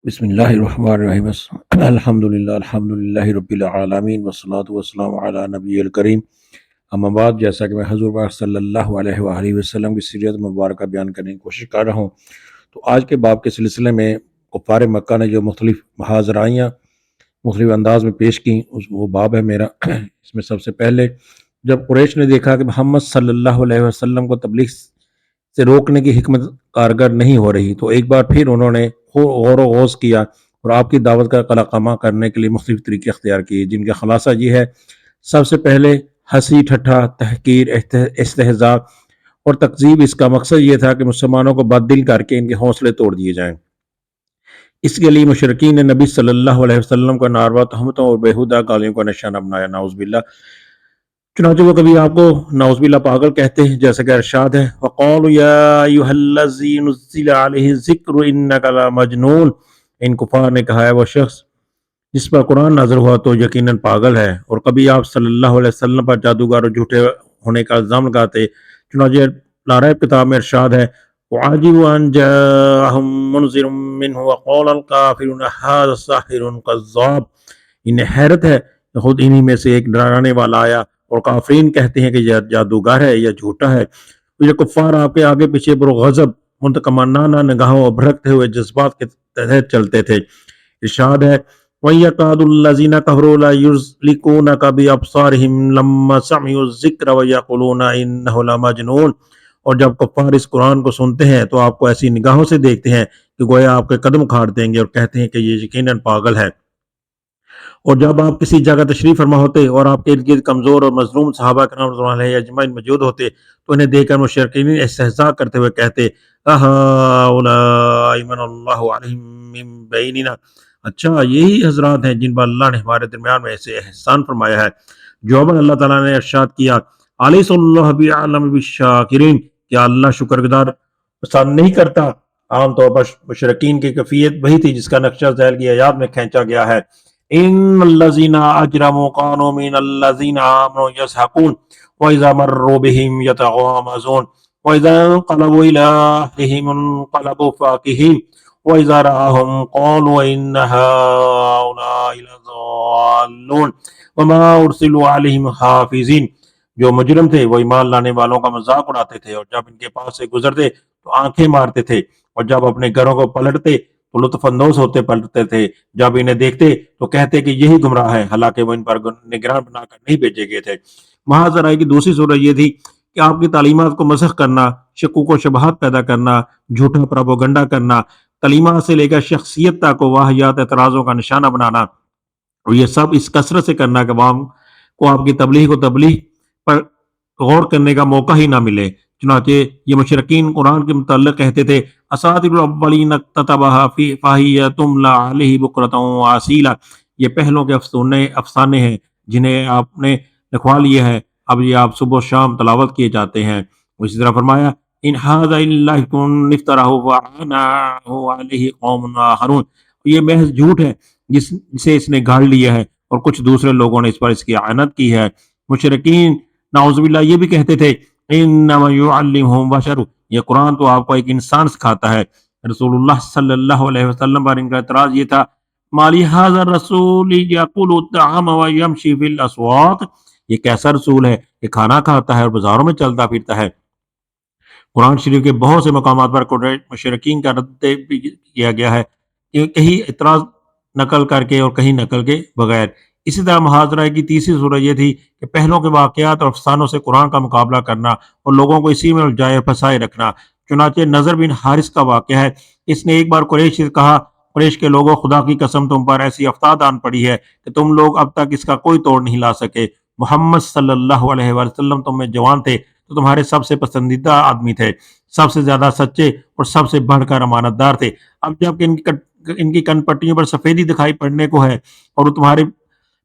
بسم اللہ الرحمن الرحیم الحمدللہ رب العالمین والصلاة والسلام علی نبی الکریم اما بعد، جیسا کہ میں حضور پاک صلی اللہ علیہ وآلہ وسلم کی سیرت مبارکہ بیان کرنے کی کوشش کر رہا ہوں، تو آج کے باب کے سلسلے میں کفار مکہ نے جو مختلف محاذرائیاں مختلف انداز میں پیش کی، وہ باب ہے میرا۔ اس میں سب سے پہلے جب قریش نے دیکھا کہ محمد صلی اللہ علیہ وسلم کو تبلیغ سے روکنے کی حکمت کارگر نہیں ہو رہی، تو ایک بار پھر انہوں نے غور و غوض کیا اور آپ کی دعوت کا قلقامہ کرنے کے لیے مختلف طریقے اختیار کیے، جن کا خلاصہ یہ ہے: سب سے پہلے ہنسی ٹھٹھا، تحقیر، استہزاء اور تکذیب۔ اس کا مقصد یہ تھا کہ مسلمانوں کو بد دل کر کے ان کے حوصلے توڑ دیے جائیں۔ اس کے لیے مشرکین نے نبی صلی اللہ علیہ وسلم کا ناروا تہمتوں اور بیہودہ گالیوں کا نشانہ بنایا، نعوذ باللہ۔ چنانچہ وہ کبھی آپ کو نعوذ باللہ پاگل کہتے ہیں، جیسا کہ ارشاد ہے: وَقَالُوا يَا أَيُّهَا الَّذِي نُزِّلَ عَلَيْهِ الذِّكْرُ إِنَّكَ لَمَجْنُونٌ۔ ان کفار نے کہا ہے وہ شخص جس پر قرآن نازل ہوا تو یقیناً پاگل ہے۔ اور کبھی آپ صلی اللہ علیہ وسلم پر جادوگر اور جھوٹے ہونے کا الزام لگاتے، چنانچہ لاریب کتاب میں ارشاد ہے: وَعَجِبُوا أَن جَاءَهُم مُنذِرٌ مِّنْهُمْ وَقَالَ الْكَافِرُونَ هَٰذَا سَاحِرٌ كَذَّابٌ۔ انہیں حیرت ہے کہ خود انہی میں سے ایک ڈرانے والا آیا اور کافرین کہتے ہیں کہ یہ جادوگر ہے یا جھوٹا ہے۔ تو یہ کفار آپ کے آگے پیچھے پرغضب، منتقمانہ نگاہوں اور بھڑکتے ہوئے جذبات کے تحت چلتے تھے۔ ارشاد ہے: وَيَكَادُ الَّذِينَ كَفَرُوا لَيُزْلِقُونَكَ بِأَبْصَارِهِمْ لَمَّا سَمِعُوا الذِّكْرَ وَيَقُولُونَ إِنَّهُ لَمَجْنُونٌ۔ اور جب کفار اس قرآن کو سنتے ہیں تو آپ کو ایسی نگاہوں سے دیکھتے ہیں کہ گویا آپ کے قدم اکھاڑ دیں گے اور کہتے ہیں کہ یہ یقیناً پاگل ہے۔ اور جب آپ کسی جگہ تشریف فرما ہوتے اور آپ کے ارد گرد کمزور اور مظلوم صحابہ کرام رضوان اللہ علیہم اجمعین موجود ہوتے تو انہیں دیکھ کر مشرکین استہزاء کرتے ہوئے کہتے: اَهَٰؤُلَاءِ مَنَّ اللَّهُ عَلَيْهِم مِّن بَيْنِنَا۔ اچھا، یہی حضرات ہیں جن پر اللہ نے ہمارے درمیان میں ایسے احسان فرمایا ہے۔ جواباً اللہ تعالیٰ نے ارشاد کیا: أَلَيْسَ اللَّهُ بِأَعْلَمَ بِالشَّاكِرِينَ۔ کیا اللہ شکر گزار پسند نہیں کرتا؟ عام طور پر مشرکین کی کیفیت وہی تھی جس کا نقشہ ذیل کی آیات میں کھینچا گیا ہے: ان الذین اجرموا كانوا من الذین آمنوا يضحكون واذا مروا بهم يتغامزون واذا انقلبوا الى اهلهم انقلبوا فاكهين واذا رآهم قالوا ان هؤلاء لضالون وما ارسلوا عليهم حافظين۔ جو مجرم تھے وہ ایمان لانے والوں کا مذاق اڑاتے تھے، اور جب ان کے پاس سے گزرتے تو آنکھیں مارتے تھے، اور جب اپنے گھروں کو پلٹتے تو لطف اندوز ہوتے پلٹتے تھے۔ جب انہیں دیکھتے تو کہتے کہ یہی گمراہ ہے، حالانکہ وہ ان پر نگران بنا کر نہیں بھیجے گئے تھے۔ محاذرہ کی دوسری صورت یہ تھی کہ آپ کی تعلیمات کو مسخ کرنا، شکوک و شبہات پیدا کرنا، جھوٹا پروپیگنڈا کرنا، کلمات سے لے کر شخصیت تک کو واہیات اعتراضوں کا نشانہ بنانا، اور یہ سب اس کثرت سے کرنا کہ عوام کو آپ کی تبلیغ پر غور کرنے کا موقع ہی نہ ملے۔ چنانچہ یہ مشرکین قرآن کے متعلق کہتے تھے: اساطیر الاولین اکتتبها فہی تملی علیہ بکرۃ واسیلا۔ یہ پہلوں کے افسانے ہیں جنہیں آپ نے لکھوا لیے ہیں، اب یہ آپ صبح و شام تلاوت کیے جاتے ہیں۔ اسی طرح فرمایا: ان ھذا الا افک افترہ وعناہ علیہ قوم آخرون۔ یہ محض جھوٹ ہے جسے اس نے گھاڑ لیا ہے اور کچھ دوسرے لوگوں نے اس پر اس کی اعانت کی ہے۔ مشرکین نعوذ باللہ یہ بھی کہتے تھے: انما یعلمہ بشر۔ یہ قرآن تو آپ کو ایک انسان سکھاتا ہے۔ رسول اللہ صلی اللہ علیہ وسلم پر ان کا اعتراض یہ تھا: مالی ھذا الرسول یاکل الطعام ویمشی فی الاسواق۔ یہ کیسا رسول ہے کہ کھانا کھاتا ہے اور بازاروں میں چلتا پھرتا ہے؟ قرآن شریف کے بہت سے مقامات پر مشرکین کا رد بھی کیا گیا ہے کہ کہیں اعتراض نقل کر کے اور کہیں نقل کے بغیر۔ اسی طرح محاذرہ کی تیسری صورت یہ تھی کہ پہلوں کے واقعات اور افسانوں سے قرآن کا مقابلہ کرنا اور لوگوں کو اسی میں الجھائے پھنسائے رکھنا۔ چنانچہ نضر بن حارث کا واقعہ ہے۔ اس نے ایک بار قریش سے کہا: قریش کے لوگوں، خدا کی قسم تم پر ایسی افتاد آن پڑی ہے کہ تم لوگ اب تک اس کا کوئی توڑ نہیں لا سکے۔ محمد صلی اللہ علیہ وسلم تم میں جوان تھے تو تمہارے سب سے پسندیدہ آدمی تھے، سب سے زیادہ سچے اور سب سے بڑھ کر امانت دار تھے۔ اب جب کہ ان کی کن پٹیوں پر سفیدی دکھائی پڑنے کو ہے اور وہ تمہارے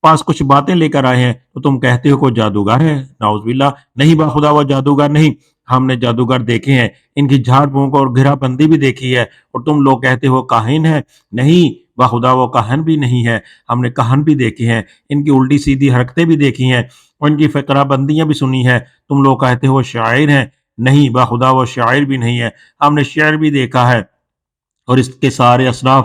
پاس کچھ باتیں لے کر آئے ہیں تو تم کہتے ہو کوئی جادوگر ہے۔ نعوذ باللہ، نہیں باخدا وہ جادوگر نہیں، ہم نے جادوگر دیکھے ہیں، ان کی جھاڑ پھونک اور گھرا بندی بھی دیکھی ہے، اور تم لوگ کہتے ہو کاہن ہے۔ نہیں باخدا وہ کاہن بھی نہیں ہے، ہم نے کاہن بھی دیکھے ہیں، ان کی الٹی سیدھی حرکتیں بھی دیکھی ہیں اور ان کی فقرہ بندیاں بھی سنی ہیں۔ تم لوگ کہتے ہو شاعر ہیں، نہیں باخدا وہ شاعر بھی نہیں ہے، ہم نے شعر بھی دیکھا ہے اور اس کے سارے اصناف